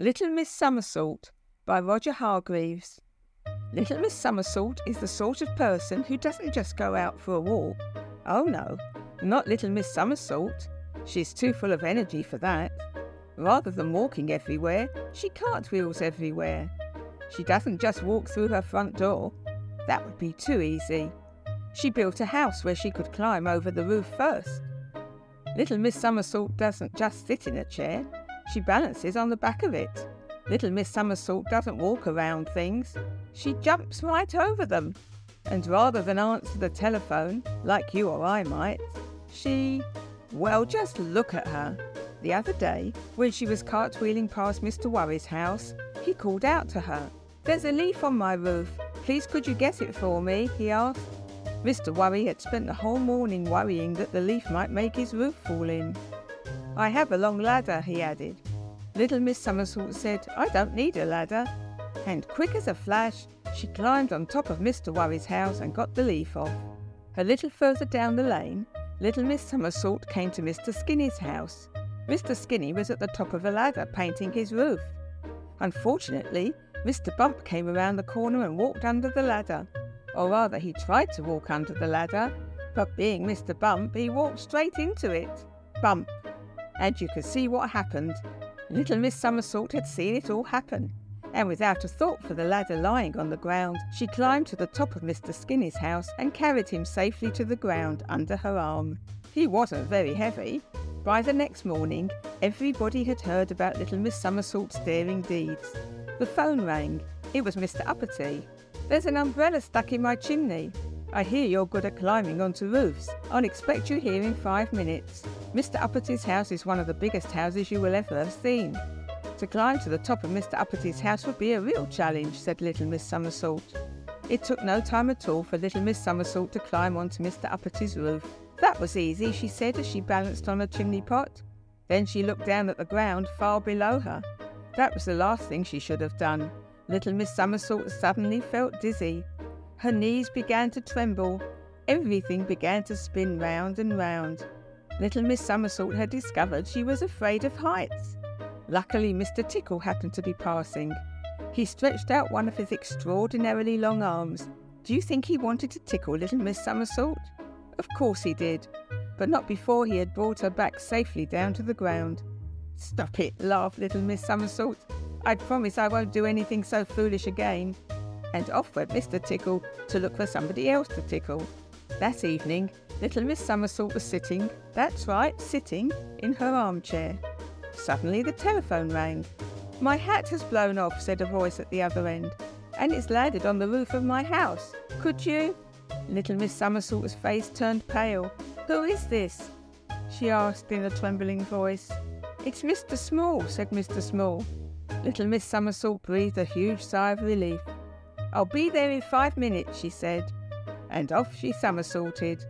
Little Miss Somersault by Roger Hargreaves. Little Miss Somersault is the sort of person who doesn't just go out for a walk. Oh no, not Little Miss Somersault. She's too full of energy for that. Rather than walking everywhere, she cartwheels everywhere. She doesn't just walk through her front door. That would be too easy. She built a house where she could climb over the roof first. Little Miss Somersault doesn't just sit in a chair. She balances on the back of it. Little Miss Somersault doesn't walk around things. She jumps right over them. And rather than answer the telephone, like you or I might, well, just look at her. The other day, when she was cartwheeling past Mr. Worry's house, he called out to her. "There's a leaf on my roof. Please could you get it for me?" he asked. Mr. Worry had spent the whole morning worrying that the leaf might make his roof fall in. "I have a long ladder," he added. Little Miss Somersault said, "I don't need a ladder." And quick as a flash, she climbed on top of Mr. Worry's house and got the leaf off. A little further down the lane, Little Miss Somersault came to Mr. Skinny's house. Mr. Skinny was at the top of a ladder painting his roof. Unfortunately, Mr. Bump came around the corner and walked under the ladder. Or rather, he tried to walk under the ladder, but being Mr. Bump, he walked straight into it. Bump! And you could see what happened. Little Miss Somersault had seen it all happen, and without a thought for the ladder lying on the ground, she climbed to the top of Mr. Skinny's house and carried him safely to the ground under her arm. He wasn't very heavy. By the next morning, everybody had heard about Little Miss Somersault's daring deeds. The phone rang. It was Mr. Uppity. "There's an umbrella stuck in my chimney. I hear you're good at climbing onto roofs. I'll expect you here in 5 minutes. Mr. Uppity's house is one of the biggest houses you will ever have seen." To climb to the top of Mr. Uppity house would be a real challenge, said Little Miss Somersault. It took no time at all for Little Miss Somersault to climb onto Mr. Uppity's roof. "That was easy," she said as she balanced on a chimney pot. Then she looked down at the ground far below her. That was the last thing she should have done. Little Miss Somersault suddenly felt dizzy. Her knees began to tremble. Everything began to spin round and round. Little Miss Somersault had discovered she was afraid of heights. Luckily, Mr. Tickle happened to be passing. He stretched out one of his extraordinarily long arms. Do you think he wanted to tickle Little Miss Somersault? Of course he did, but not before he had brought her back safely down to the ground. "Stop it," laughed Little Miss Somersault. "I promise I won't do anything so foolish again." And off went Mr. Tickle to look for somebody else to tickle. That evening, Little Miss Somersault was sitting, that's right, sitting, in her armchair. Suddenly the telephone rang. "My hat has blown off," said a voice at the other end, "and it's landed on the roof of my house. Could you—" Little Miss Somersault's face turned pale. "Who is this?" she asked in a trembling voice. "It's Mr. Small," said Mr. Small. Little Miss Somersault breathed a huge sigh of relief. "I'll be there in 5 minutes," she said, and off she somersaulted.